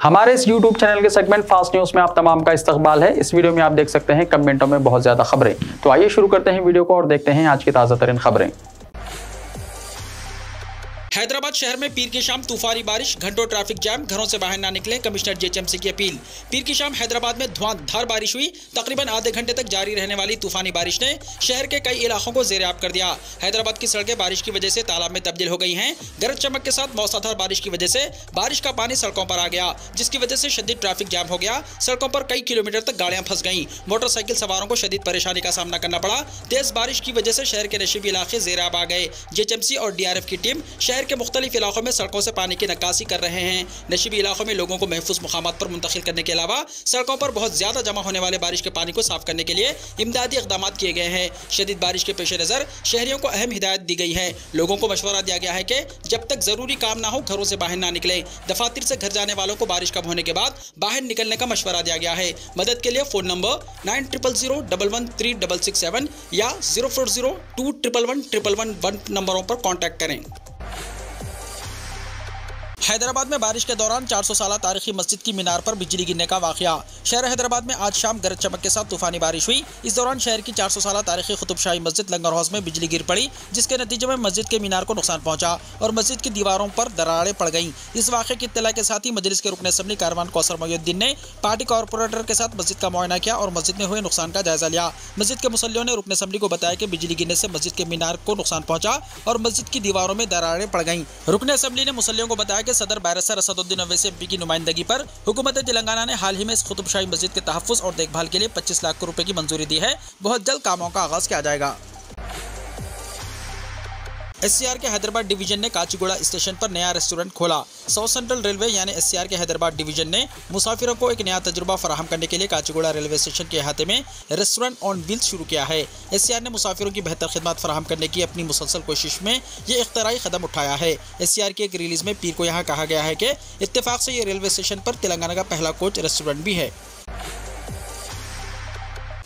हमारे इस YouTube channel के सेगमेंट फास्ट न्यूज में आप तमाम का इस्तकबाल है। इस वीडियो में आप देख सकते हैं कमेंटों में बहुत ज्यादा खबरें। तो आइए शुरू करते हैं वीडियो को और देखते हैं आज की ताजा तरीन खबरें। हैदराबाद शहर में पीर की शाम तूफानी बारिश, घंटों ट्रैफिक जैम, घरों से बाहर ना निकले, कमिश्नर जेएचएमसी की अपील। पीर की शाम हैदराबाद में धुआंधार बारिश हुई। तकरीबन आधे घंटे तक जारी रहने वाली तूफानी बारिश ने शहर के कई इलाकों को ज़ेर-ए-आब कर दिया। हैदराबाद की सड़कें बारिश की वजह से तालाब में तब्दील हो गई हैं। गरज चमक के साथ मौसलाधार बारिश की वजह से बारिश का पानी सड़कों पर आ गया, जिसकी वजह से शदीद ट्रैफिक जैम हो गया। सड़कों पर कई किलोमीटर तक गाड़ियां फंस गईं। मोटरसाइकिल सवारों को शदीद परेशानी का सामना करना पड़ा। तेज बारिश की वजह से शहर के नशीबी इलाके ज़ेर-ए-आब आ गए। जेएचएमसी और डीआरएफ की टीम शहर के मुख्तलिफ इलाकों में सड़कों से पानी की निकासी कर रहे हैं। नशीबी इलाकों में लोगों को महफूज मुकामात पर मुंतकिल करने के अलावा सड़कों पर बहुत ज्यादा जमा होने वाले बारिश के पानी को साफ करने के लिए इमदादी इक़दाम किए गए हैं। शदीद बारिश के पेश नज़र शहरियों को अहम हिदायत दी गई है। लोगों को मशवरा दिया गया है कि जब तक जरूरी काम ना हो घरों से बाहर ना निकले। दफातर से घर जाने वालों को बारिश कम होने के बाद बाहर निकलने का मशवरा दिया गया है। मदद के लिए फोन नंबर 9000113667 या 0402111111 नंबरों पर कॉन्टैक्ट करें। हैदराबाद में बारिश के दौरान 400 साल तारीखी मस्जिद की मीनार पर बिजली गिरने का वाकया। शहर हैदराबाद में आज शाम गरज चमक के साथ तूफानी बारिश हुई। इस दौरान शहर की 400 साल तारीखी कुतुब शाही मस्जिद लंगर हाउस में बिजली गिर पड़ी, जिसके नतीजे में मस्जिद के मीनार को नुकसान पहुंचा और मस्जिद की दीवारों पर दरारें पड़ गईं। इस वाकये की इत्तला के साथ ही मजलिस के रुकन असम्बली कारवान कौसर मोहिउद्दीन ने पार्टी कॉर्पोरेटर के साथ मस्जिद का मुआयना किया और मस्जिद में हुए नुकसान का जायजा लिया। मस्जिद के मुसल्लियों ने रुकन असम्बली को बताया कि बिजली गिरने से मस्जिद के मीनार को नुकसान पहुंचा और मस्जिद की दीवारों में दरारें पड़ गईं। रुकन असम्बली ने मुसल्लियों को बताया कि सदर बैरिस्टर असदुद्दीन ओवैसी एमपी की नुमाइंदगी पर हुकूमत तेलंगाना ने हाल ही में इस कुतुब शाही मस्जिद के तहफ्फुज़ और देखभाल के लिए 25 लाख रुपए की मंजूरी दी है। बहुत जल्द कामों का आगाज किया जाएगा। एससीआर के हैदराबाद डिवीजन ने काचीगुड़ा स्टेशन पर नया रेस्टोरेंट खोला। साउथ सेंट्रल रेलवे यानी एससीआर के हैदराबाद डिवीजन ने मुसाफिरों को एक नया तजुर्बा फराहम करने के लिए काचीगुड़ा रेलवे स्टेशन के अहाते में रेस्टोरेंट ऑन व्हील्स शुरू किया है। एससीआर ने मुसाफिरों की बेहतर खिदमत फराहम करने की अपनी मुसलसल कोशिश में ये इख्तराई कदम उठाया है। एससीआर की एक रिलीज में पीर को यहाँ कहा गया है कि इत्तेफाक से ये रेलवे स्टेशन पर तेलंगाना का पहला कोच रेस्टोरेंट भी है।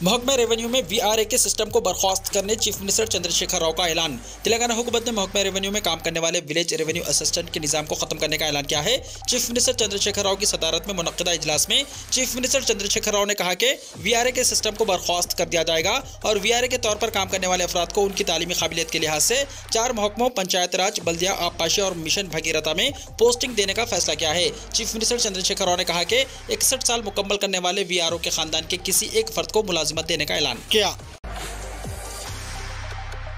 महकमा रेवेन्यू में वीआरए के सिस्टम को बर्खास्त करने चीफ मिनिस्टर चंद्रशेखर राव का ऐलान। तेलंगाना हुकूमत ने महकमा रेवेन्यू में काम करने वाले विलेज रेवेन्यू असिस्टेंट के निज़ाम को खत्म करने का ऐलान किया है। चीफ मिनिस्टर चंद्रशेखर राव की सदारत में मुनक्किदा इजलास में चीफ मिनिस्टर चंद्रशेखर राव ने कहा कि वीआरए के सिस्टम को बर्खास्त कर दिया जाएगा और वीआरए के तौर पर काम करने वाले अफराद को उनकी तालीमी काबिलियत के लिहाज से 4 महकमों पंचायत राज, बल्दिया, आबपाशी और मिशन भगीरथा में पोस्टिंग देने का फैसला किया है। चीफ मिनिस्टर चंद्रशेखर राव ने कहा कि 61 साल मुकम्मल करने वाले वीआरओ के खानदान के किसी एक फर्द को मुलाजिमत देने का ऐलान किया।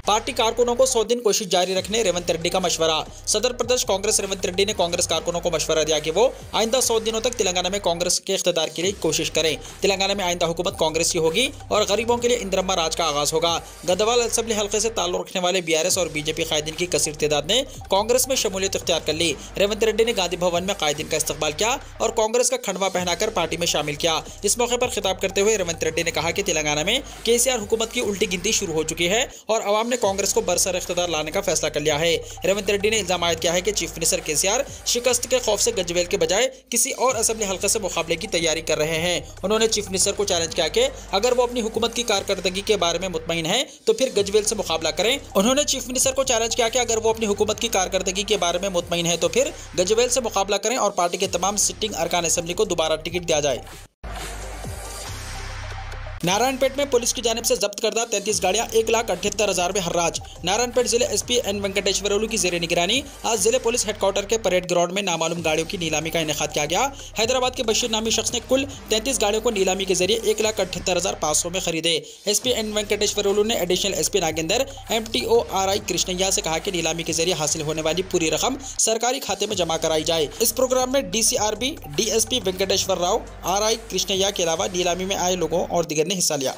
पार्टी कारकुनों को 100 दिन कोशिश जारी रखने रेवंत रेड्डी का मशवरा। सदर प्रदेश कांग्रेस रेवंत रेड्डी ने कांग्रेस कारकुनों को मशवरा दिया कि वो आइंदा 100 दिनों तक तेलंगाना में कांग्रेस के इख्तियार के लिए कोशिश करें। तेलंगाना में आइंदा हुकूमत कांग्रेस की होगी और गरीबों के लिए इंदिरम्मा राज का आगाज होगा। गदवाल असेंबली हल्के से ताल्लुक रखने वाले बीआरएस और बीजेपी कायदीन की कसीर तादाद ने कांग्रेस में शमूलियत इख्तियार कर ली। रेवंत रेड्डी ने गांधी भवन में कायदीन का इस्तकबाल किया और कांग्रेस का खंडवा पहनाकर पार्टी में शामिल किया। इस मौके पर खिताब करते हुए रेवंत रेड्डी ने कहा कि तेलंगाना में केसीआर हुकूमत की उल्टी गिनती शुरू हो चुकी है और अवाम ने कांग्रेस को बरसर इख्तियार लाने का फैसला कर लिया है। रेवंत रेड्डी ने इल्जाम आयद किया है कि चीफ मिनिस्टर केसीआर शिकस्त के खौफ से गजवेल के बजाय किसी और असेंबली हल्के से मुकाबले की तैयारी कर रहे हैं। उन्होंने चीफ मिनिस्टर को चैलेंज किया कि अगर वो अपनी हुकूमत की कारकर्दगी के बारे में मुतमईन है तो फिर गजवेल से मुकाबला करें। उन्होंने चीफ मिनिस्टर को चैलेंज किया कि अगर वो अपनी हुकूमत की कारकर्दगी के बारे में मुतमईन है तो फिर गजवेल से मुकाबला करें और पार्टी के तमाम सिटिंग अरकान असेंबली को दोबारा टिकट दिया जाए। नारायणपेट में पुलिस की जानिब से जब्त करदा 33 गाड़ियां 1,78,000 में हर्राज। नारायणपेट जिले एसपी एन वेंकटेश्वरलू की जेर निगरानी आज जिले पुलिस हेडक्वार्टर के परेड ग्राउंड में नामालूम गाड़ियों की नीलामी का इनेकाद किया गया। हैदराबाद के बशीर नामी शख्स ने कुल 33 गाड़ियों को नीलामी के जरिए 1,78,500 में खरीदे। एसपी एन वेंकटेश्वरलू ने additional SP Nagender MTO RI Krishnaiah से कहा कि नीलामी के जरिए हासिल होने वाली पूरी रकम सरकारी खाते में जमा कराई जाए। इस प्रोग्राम में DCRB DSP Venkateshwara Rao RI Krishnaiah के अलावा नीलामी में आए लोगों और दिगर ने हिस्सा लिया।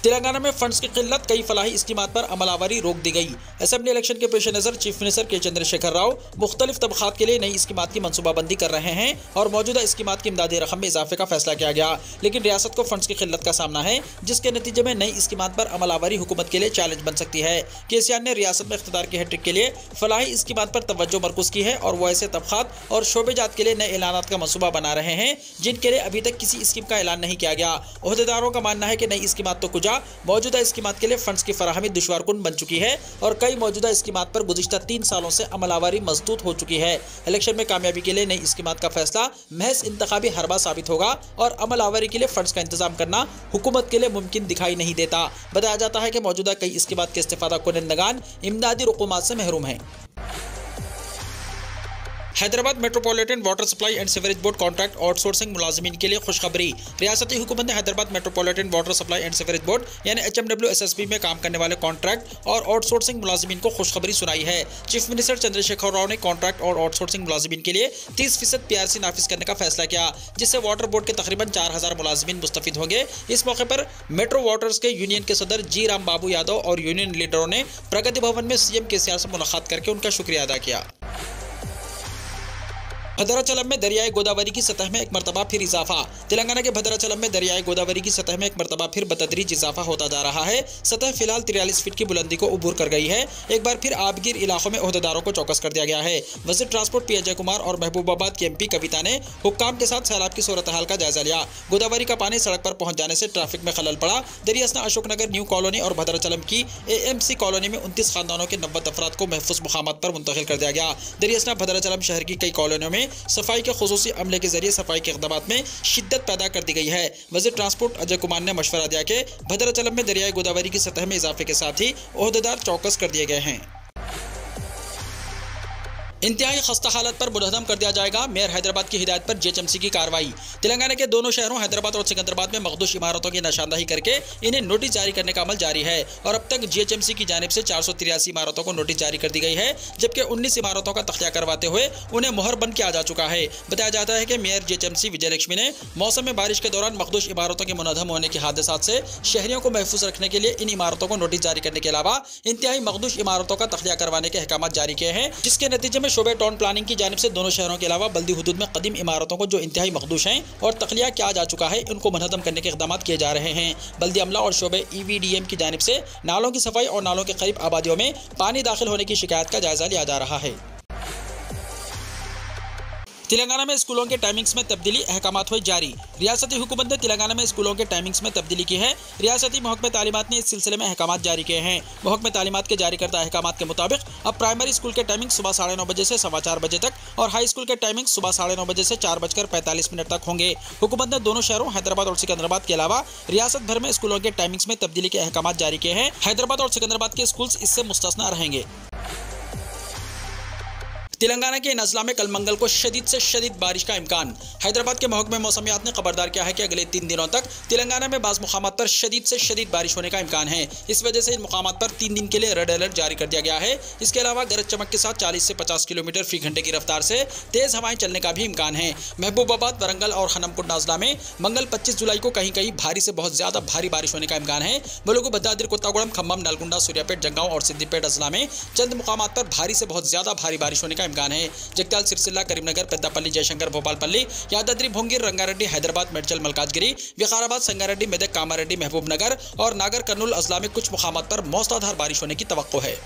तेलंगाना में फंड्स की किल्लत, कई फलाही स्कीमात पर अमलावरी रोक दी गई। असेंबली इलेक्शन के पेश नज़र चीफ मिनिस्टर के चंद्रशेखर राव मुख्तलिफ तबकात के लिए नई स्कीमात की मनसूबाबंदी कर रहे हैं और मौजूदा स्कीमात की इमदादी रकम में इजाफे का फैसला किया गया। लेकिन रियासत को फंड्स की किल्लत का सामना है, जिसके नतीजे में नई स्कीमात पर अमलावरी हुकूमत के लिए चैलेंज बन सकती है। केसीआर ने रियासत में इख्तियार की हैट्रिक के लिए फलाही स्कीमात पर तवज्जो मरकूज की है और वो ऐसे तबकात और शोबेजात के लिए नए ऐलानात का मनसूबा बना रहे हैं जिनके लिए अभी तक किसी स्कीम का ऐलान नहीं किया गया। ओहदेदारों का मानना है कि नई स्कीमात तो कुछ दिया, मौजूदा स्कीमात के लिए फंड्स की फराहमी दुश्वारकुन बन चुकी है और कई मौजूदा स्कीमात पर गुज़िश्ता 3 सालों से अमलावरी मजदूद हो चुकी है। इलेक्शन में कामयाबी के लिए नई स्कीमात का फैसला महज इंतखाबी हरबा साबित होगा और अमलावरी के लिए फंड्स का इंतजाम करना हुकूमत के लिए मुमकिन दिखाई नहीं देता। बताया जाता है कि मौजूदा कई स्कीमात के इस्तेफादा कुनंदगान इमदादी रुकुमात से महरूम हैं। Hyderabad metropolitan water supply and sewerage board contract outsourcing मुलाजिमीन के लिए खुशखबरी। रियासती हुकूमत ने Hyderabad metropolitan water supply and sewerage board यानी HMWSSB में काम करने वाले कॉन्ट्रैक्ट और आउटसोर्सिंग मुलाजिमीन को खुशखबरी सुनाई है। चीफ मिनिस्टर चंद्रशेखर राव ने कॉन्ट्रैक्ट और आउटसोर्सिंग मुलाजिमीन के लिए 30% PRC नाफिज करने का फैसला किया, जिससे वाटर बोर्ड के तकरीबन 4000 मुलाजिमीन मुस्तफिद होंगे। इस मौके पर मेट्रो वाटर्स के यूनियन के सदर जी राम बाबू यादव और यूनियन लीडरों ने प्रगति भवन में CM KCR से मुलाकात करके उनका शुक्रिया अदा किया। भद्राचलम में दरियाई गोदावरी की सतह में एक मरतबा फिर इजाफा। तेलंगाना के भद्राचलम में दरियाई गोदावरी की सतह में एक मरतबा फिर बतदरीज इजाफा होता जा रहा है। सतह फिलहाल 43 फीट की बुलंदी को उबूर कर गई है। एक बार फिर आबगिर इलाकों में ओहदेदारों को चौकस कर दिया गया है। वज़ीर ट्रांसपोर्ट P अजय कुमार और महबूबाबाद की MP कविता ने हुक्काम के साथ सैलाब की सूरत हाल का जायजा लिया। गोदावरी का पानी सड़क पर पहुंच जाने से ट्रैफिक में खलल पड़ा। दरियासना अशोकनगर न्यू कॉलोनी और भद्राचलम की AMC कॉलोनी में 29 खानदानों के 90 अफराद को महफूज मुकामात पर मुंतकिल कर दिया गया। दरियासना भद्राचलम शहर की कई कॉलोनियों में सफाई के खुसूसी अमले के जरिए सफाई के इक़दामात में शिद्दत पैदा कर दी गई है। वज़ीर ट्रांसपोर्ट अजय कुमार ने मशवरा दिया कि भद्राचलम में दरियाई गोदावरी की सतह में इजाफे के साथ ही ओहदेदार चौकस कर दिए गए हैं। इंतहाई खस्ता हालत पर मुनहदम कर दिया जाएगा, मेयर हैदराबाद की हिदायत पर GHMC की कार्रवाई। तेलंगाना के दोनों शहरों हैदराबाद और सिकंदराबाद में मखदूश इमारतों की निशानदही करके इन्हें नोटिस जारी करने का अमल जारी है और अब तक GHMC की जानिब से 483 इमारतों को नोटिस जारी कर दी गई है, जबकि 19 इमारतों का तख्तिया करवाते हुए उन्हें मोहर बंद किया जा चुका है। बताया जाता है कि मेयर GHMC विजयलक्ष्मी ने मौसम में बारिश के दौरान मखदूश इमारतों के मुनहदम होने के हादसात से शहरियों को महफूज रखने के लिए इन इमारतों को नोटिस जारी करने के अलावा इंतहाई मखदूश इमारतों का तख्तिया करवाने के अहकाम जारी किए हैं, जिसके नतीजे में शोबे टाउन प्लानिंग की जानिब से दोनों शहरों के अलावा बल्दी हुदूद में कदीम इमारतों को जो इंतहाई मखदूश हैं और तख्लिया किया जा चुका है, उनको मुनहदम करने के इक़दाम किए जा रहे हैं। बल्दी अमला और शोबे EVDM की जानिब से नालों की सफाई और नालों के करीब आबादियों में पानी दाखिल होने की शिकायत का जायजा लिया जा रहा है। तेलंगाना में स्कूलों के टाइमिंग्स में तब्दीली, अहकामात हुए जारी। रियासती हुकूमत ने तेलंगाना में स्कूलों के टाइमिंग्स में तब्दीली की है। रियासती महकमे तालीमात ने इस सिलसिले में अहकामात जारी किए हैं। महकमे तालीमात के जारी करदा अहकामात के मुताबिक अब प्राइमरी स्कूल के टाइमिंग सुबह 9:30 बजे से 4:15 बजे तक और हाई स्कूल के टाइमिंग सुबह 9:30 बजे से 4:45 तक होंगे। हुकूमत ने दोनों शहरों हैदराबाद और सिकंदराबाद के अलावा रियासत भर में स्कूलों के टाइमिंग्स में तब्दीली के अहकामात जारी किए हैं। हैदराबाद और सिकंदराबाद के स्कूल इससे मुस्तस्ना रहेंगे। तेलंगाना के इन अजला में कल मंगल को शदीद से शदीद बारिश का इम्कान। हैदराबाद के महकमे मौसमियात ने खबरदार किया है कि अगले 3 दिनों तक तेलंगाना में बाज़ मुकामात पर शदीद से शदीद बारिश होने का इम्कान है। इस वजह से इन मुकामात पर 3 दिन के लिए रेड अलर्ट जारी कर दिया गया है। इसके अलावा गरज चमक के साथ 40 से 50 किलोमीटर फी घंटे की रफ्तार से तेज़ हवाएं चलने का भी इम्कान है। महबूबाबाद, वरंगल और हनमकुंड अजला में मंगल 25 जुलाई को कहीं कहीं भारी से बहुत ज़्यादा भारी बारिश होने का इम्कान है। मुलुगु, भद्राद्री कोत्तागुड़म, खम्मम, नलगुंडा, सूर्यापेट, जंगांव और सिद्दीपेट अजला में चंद मुकामात पर भारी से बहुत ज़्यादा भारी बारिश होने का इम्कान है। सिरसिल्ला, करीमनगर, पेद्दापल्ली, जयशंकर, भोपालपल्ली, यादाद्री, भोंगिर, रंगारेड्डी, हैदराबाद, मेडचल, मलकाजगिरी, विकाराबाद, संगारेड्डी, मेदक, कामारेड्डी, महबूबनगर और नागर कर्नूल अजला में कुछ मुकामात पर मौसलाधार बारिश होने की तवक्को है।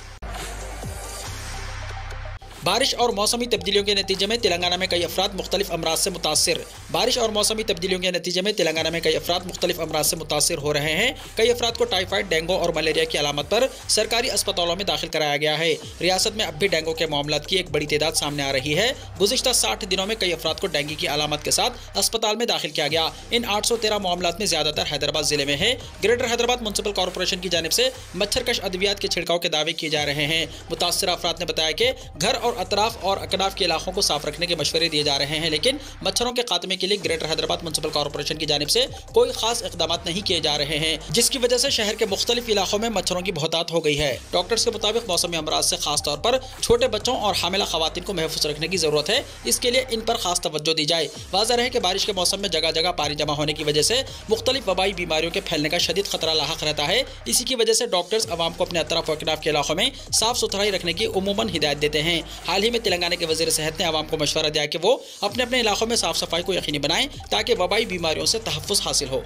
बारिश और मौसमी तब्दीलियों के नतीजे में तेलंगाना में कई अफराद मुख्तलिफ अमराज से मुतासिर। बारिश और मौसमी तब्दीलियों के नतीजे में तेलंगाना में कई अफराद मुख्तलिफ अमराज से मुतासिर हो रहे हैं। कई अफराद को टाइफाइड, डेंगू और मलेरिया की अलामत पर सरकारी अस्पतालों में दाखिल कराया गया है। रियासत में अब भी डेंगू के मामलात की एक बड़ी तादाद सामने आ रही है। गुज़िश्ता 60 दिनों में कई अफराद को डेंगू की अलामत के साथ अस्पताल में दाखिल किया गया। इन 813 मामलात में ज़्यादातर हैदराबाद जिले में है। ग्रेटर हैदराबाद म्युनिसिपल कॉर्पोरेशन की जानिब से मच्छरकश अद्वियात के छिड़काव के दावे किए जा रहे हैं। मुतासिर अफराद ने बताया कि घर और अतराफ और अकनाफ के इलाकों को साफ रखने के मशवरे दिए जा रहे हैं, लेकिन मच्छरों के खात्मे के लिए ग्रेटर हैदराबाद म्युनिसिपल कॉर्पोरेशन की जानिब से कोई खास इक़दाम नहीं किए जा रहे हैं, जिसकी वजह से शहर के मुख्तलिफ इलाकों में मच्छरों की बहुतात हो गई है। डॉक्टर्स के मुताबिक मौसमी अमराज से खास तौर पर छोटे बच्चों और हामिला खवातीन को महफूज रखने की जरूरत है। इसके लिए इन पर खास तवज्जो दी जाए। वाज़ेह है कि बारिश के मौसम में जगह जगह पानी जमा होने की वजह से मुख्तलिफ वबाई बीमारियों के फैलने का शदीद खतरा लाहक रहता है। इसी की वजह से डॉक्टर्स अवाम को अपने अतराफ और अकनाफ के इलाकों में साफ सुथराई रखने की उमूमन हिदायत देते हैं। हाल ही में तेलंगाना के वज़ीर सेहत ने आवाम को मशवरा दिया कि वो अपने अपने इलाकों में साफ सफाई को यकीनी बनाएं ताकि वबाई बीमारियों से तहफ़्फ़ुज़ हासिल हो।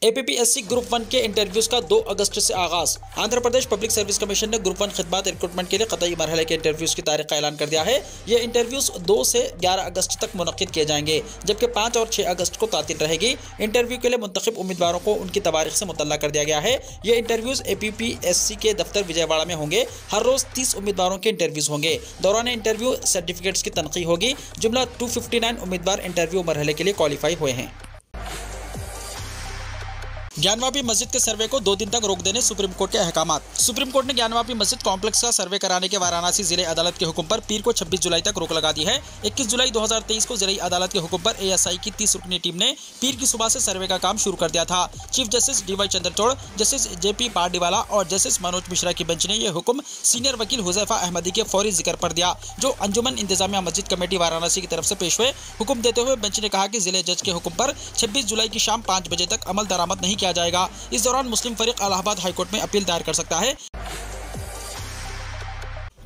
APPSC ग्रुप 1 के इंटरव्यूज का 2 अगस्त से आगाज। Andhra Pradesh public service commission ने ग्रुप 1 खिदमत रिक्रूटमेंट के लिए कतई मरहले के इंटरव्यूज की तारीख का ऐलान कर दिया है। ये इंटरव्यूज 2 से 11 अगस्त तक मुनक्किद किए जाएंगे, जबकि 5 और 6 अगस्त को तातील रहेगी। इंटरव्यू के लिए मुंतखब उम्मीदवारों को उनकी तारीख से मुतल्ला कर दिया गया है। ये इंटरव्यूज APPSC के दफ्तर विजयवाड़ा में होंगे। हर रोज 30 उम्मीदवारों के इंटरव्यूज होंगे। दौरान इंटरव्यू सर्टिफिकेट्स की तनखी होगी। जुमला 259 उम्मीदवार इंटरव्यू मरहले के लिए क्वालिफाई हुए हैं। ज्ञानवापी मस्जिद के सर्वे को 2 दिन तक रोक देने सुप्रीम कोर्ट के अहकामात। सुप्रीम कोर्ट ने ज्ञानवापी मस्जिद कॉम्प्लेक्स का सर्वे कराने के वाराणसी जिले अदालत के हुक्म पर पीर को 26 जुलाई तक रोक लगा दी है। 21 जुलाई 2023 को जिले अदालत के हुक्म पर ASI की 30 रुकनी टीम ने पीर की सुबह से सर्वे का काम शुरू कर दिया था। Chief justice DY Chandrachud, justice JP Pardiwala और जस्टिस मनोज मिश्रा की बेंच ने यह हुक्म सीनियर वकील हुजैफा अहमदी के फौरी जिक्र पर दिया, जो अंजुमन इंतजामिया मस्जिद कमेटी वाराणसी की तरफ से पेश हुए। हुक्म देते हुए बेंच ने कहा कि जिले जज के हुक्म पर 26 जुलाई की शाम 5 बजे तक अमल दरामद नहीं किया जाएगा। इस दौरान मुस्लिम फरीक इलाहाबाद हाईकोर्ट में अपील दायर कर सकता है।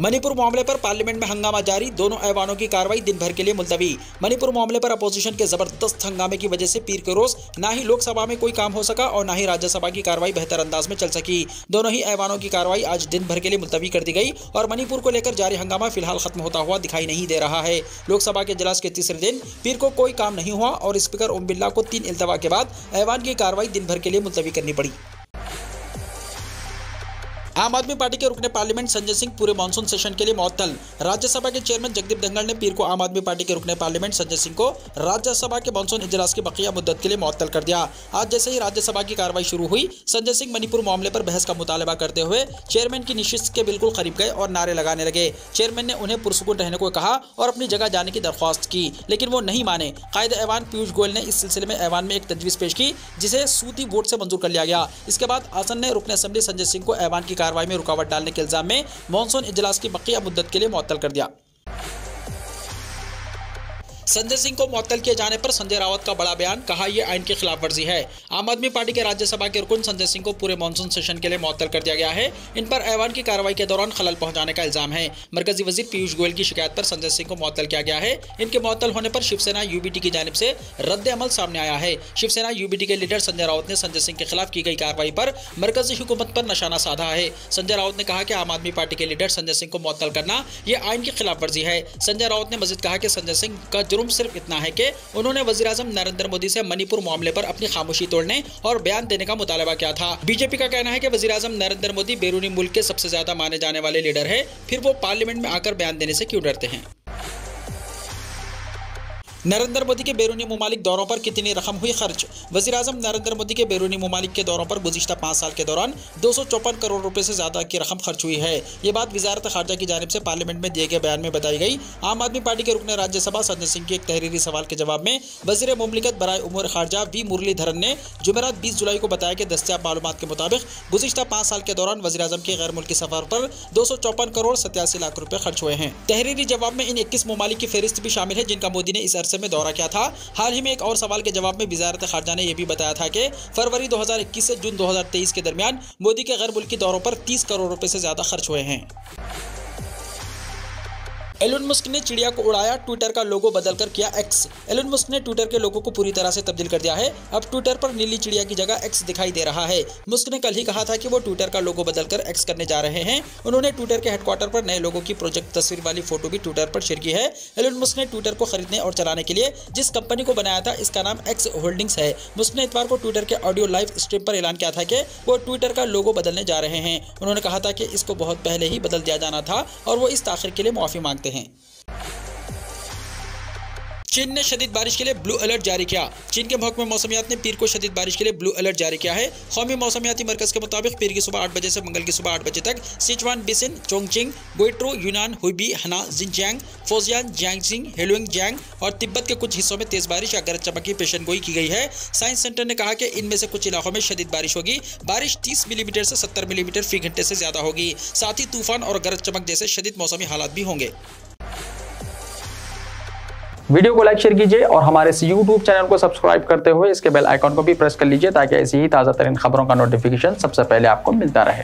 मणिपुर मामले पर पार्लियामेंट में हंगामा जारी। दोनों ऐवानों की कार्रवाई दिन भर के लिए मुलतवी। मणिपुर मामले पर अपोजिशन के जबरदस्त हंगामे की वजह से पीर के रोज ना ही लोकसभा में कोई काम हो सका और ना ही राज्यसभा की कार्रवाई बेहतर अंदाज में चल सकी। दोनों ही ऐवानों की कार्रवाई आज दिन भर के लिए मुलतवी कर दी गई और मणिपुर को लेकर जारी हंगामा फिलहाल खत्म होता हुआ दिखाई नहीं दे रहा है। लोकसभा के इजलास के तीसरे दिन पीर को कोई काम नहीं हुआ और स्पीकर ओम बिरला को 3 इल्तवा के बाद ऐवान की कार्रवाई दिन भर के लिए मुलतवी करनी पड़ी। आम आदमी पार्टी के रुकने पार्लियामेंट संजय सिंह पूरे मानसून सेशन के लिए मुअत्तल। राज्यसभा के चेयरमैन जगदीप धनखड़ ने पीर को आम आदमी पार्टी के रुकने पार्लियामेंट संजय सिंह को राज्यसभा के मानसून इजलास की बकिया मुद्दत के लिए मुअत्तल कर दिया। आज जैसे ही राज्यसभा की कार्रवाई शुरू हुई, संजय सिंह मणिपुर मामले पर बहस का मुतालबा करते हुए चेयरमैन की नशिस्त के बिल्कुल करीब गए और नारे लगाने लगे। चेयरमैन ने उन्हें पुरसुकून रहने को कहा और अपनी जगह जाने की दरख्वास्त की, लेकिन वो नहीं माने। कायदे ऐवान पीयूष गोयल ने इस सिलसिले में ऐवान में एक तजवीज़ पेश की, जिसे सूती वोट से मंजूर कर लिया गया। इसके बाद आसन ने रुकने असेंबली संजय सिंह को ऐवान की कार्रवाई में रुकावट डालने के इल्जाम में मॉनसून इजलास की बकिया मुद्दत के लिए मुअत्तल कर दिया। संजय सिंह को मुअत्तल किए जाने पर संजय रावत का बड़ा बयान, कहा यह आइन की खिलाफ वर्जी है। आम आदमी पार्टी के राज्यसभा के रुकन संजय सिंह को पूरे मानसून सेशन के लिए मुअत्तल कर दिया गया है। इन पर ऐवान की कार्रवाई के दौरान खलल पहुंचाने का इल्जाम है। मरकजी वजीर पीयूष गोयल की शिकायत पर संजय सिंह को मुअत्तल किया गया है। इनके मुअत्तल होने पर शिवसेना UBT की जानिब से रद्द अमल सामने आया है। शिवसेना UBT के लीडर संजय रावत ने संजय सिंह के खिलाफ की गई कार्रवाई पर मरकजी हुकूमत पर निशाना साधा है। संजय रावत ने कहा कि आम आदमी पार्टी के लीडर संजय सिंह को मुअत्तल करना यह आइन की खिलाफ वर्जी है। संजय रावत ने मजीद कहा कि संजय सिंह का जुर्म सिर्फ इतना है कि उन्होंने वज़ीर-ए-आज़म नरेंद्र मोदी से मणिपुर मामले पर अपनी खामोशी तोड़ने और बयान देने का मुतालबा किया था। बीजेपी का कहना है कि वज़ीर-ए-आज़म नरेंद्र मोदी बैरूनी मुल्क के सबसे ज्यादा माने जाने वाले लीडर है, फिर वो पार्लियामेंट में आकर बयान देने से क्यों डरते हैं। नरेंद्र मोदी के बैरूनी ममालिक दौरों पर कितनी रकम हुई खर्च। वज़ीर-ए-आज़म नरेंद्र मोदी के बैरूनी ममालिक के दौरों पर गुज़िश्ता 5 साल के दौरान 254 करोड़ रुपए से ज़्यादा की रकम खर्च हुई है। ये बात वज़ारत ख़ारजा की जानिब से पार्लियामेंट में दिए गए बयान में बताई गई। आम आदमी पार्टी के रुकने राज्यसभा संजय सिंह के एक तहरीरी सवाल के जवाब में वज़ीर मुमलिकत बराए उमूर ख़ारजा V मुरलीधरन ने जुमेरात 20 जुलाई को बताया कि दस्तियाब मालूमात के मुताबिक गुज़िश्ता 5 साल के दौरान वज़ीर-ए-आज़म के गैर मुल्की सफ़र पर 254 करोड़ 87 लाख रुपए खर्च हुए हैं। तहरीरी जवाब में इन 21 ममालिक की फहरिस्त भी शामिल है जिनका मोदी ने इस अरसे में दौरा किया था। हाल ही में एक और सवाल के जवाब में वज़ारत ख़ारजा ने यह भी बताया था कि फरवरी 2021 से जून 2023 के दरमियान मोदी के गैर मुल्की दौरों पर 30 करोड़ रुपए से ज्यादा खर्च हुए हैं। एलन मस्क ने चिड़िया को उड़ाया, ट्विटर का लोगो बदलकर किया X। एलन मस्क ने ट्विटर के लोगो को पूरी तरह से तब्दील कर दिया है। अब ट्विटर पर नीली चिड़िया की जगह X दिखाई दे रहा है। मस्क ने कल ही कहा था कि वो ट्विटर का लोगो बदलकर X करने जा रहे हैं। उन्होंने ट्विटर के हेडक्वार्टर पर नए लोगो की प्रोजेक्ट तस्वीर वाली फोटो भी ट्विटर पर शेयर की है। एलन मस्क ने ट्विटर को खरीदने और चलाने के लिए जिस कंपनी को बनाया था, इसका नाम X होल्डिंग्स है। मस्क ने इतवार को ट्विटर के ऑडियो लाइव स्ट्रीम पर ऐलान किया था कि वो ट्विटर का लोगो बदलने जा रहे हैं। उन्होंने कहा था कि इसको बहुत पहले ही बदल दिया जाना था और वो इस ताखिर के लिए माफी मांगते हैं। चीन ने शदीद बारिश के लिए ब्लू अलर्ट जारी किया। चीन के महकमे मौसमियात ने पीर को शदीद बारिश के लिए ब्लू अलर्ट जारी किया है। कौमी मौसमियाती मरकज के मुताबिक पीर की सुबह 8 बजे से मंगल की सुबह 8 बजे तक सिचुआन, बिसिन, चोंगचिंग, गुइट्रो, यूनान, हुइबी, हना, जिनजियांग, फोजियान, जियांगजिंग, हेलुइंगजियांग और तिब्बत के कुछ हिस्सों में तेज बारिश या गरज चमक की पेशनगोई की गई है। साइंस सेंटर ने कहा कि इनमें से कुछ इलाकों में शदीद बारिश होगी। बारिश 30 मिलीमीटर से 70 मिलीमीटर फी घंटे से ज्यादा होगी। साथ ही तूफान और गरज चमक जैसे शदीद मौसमी हालात भी होंगे। वीडियो को लाइक शेयर कीजिए और हमारे इस YouTube चैनल को सब्सक्राइब करते हुए इसके बेल आइकॉन को भी प्रेस कर लीजिए ताकि ऐसी ही ताज़ा तरीन खबरों का नोटिफिकेशन सबसे पहले आपको मिलता रहे।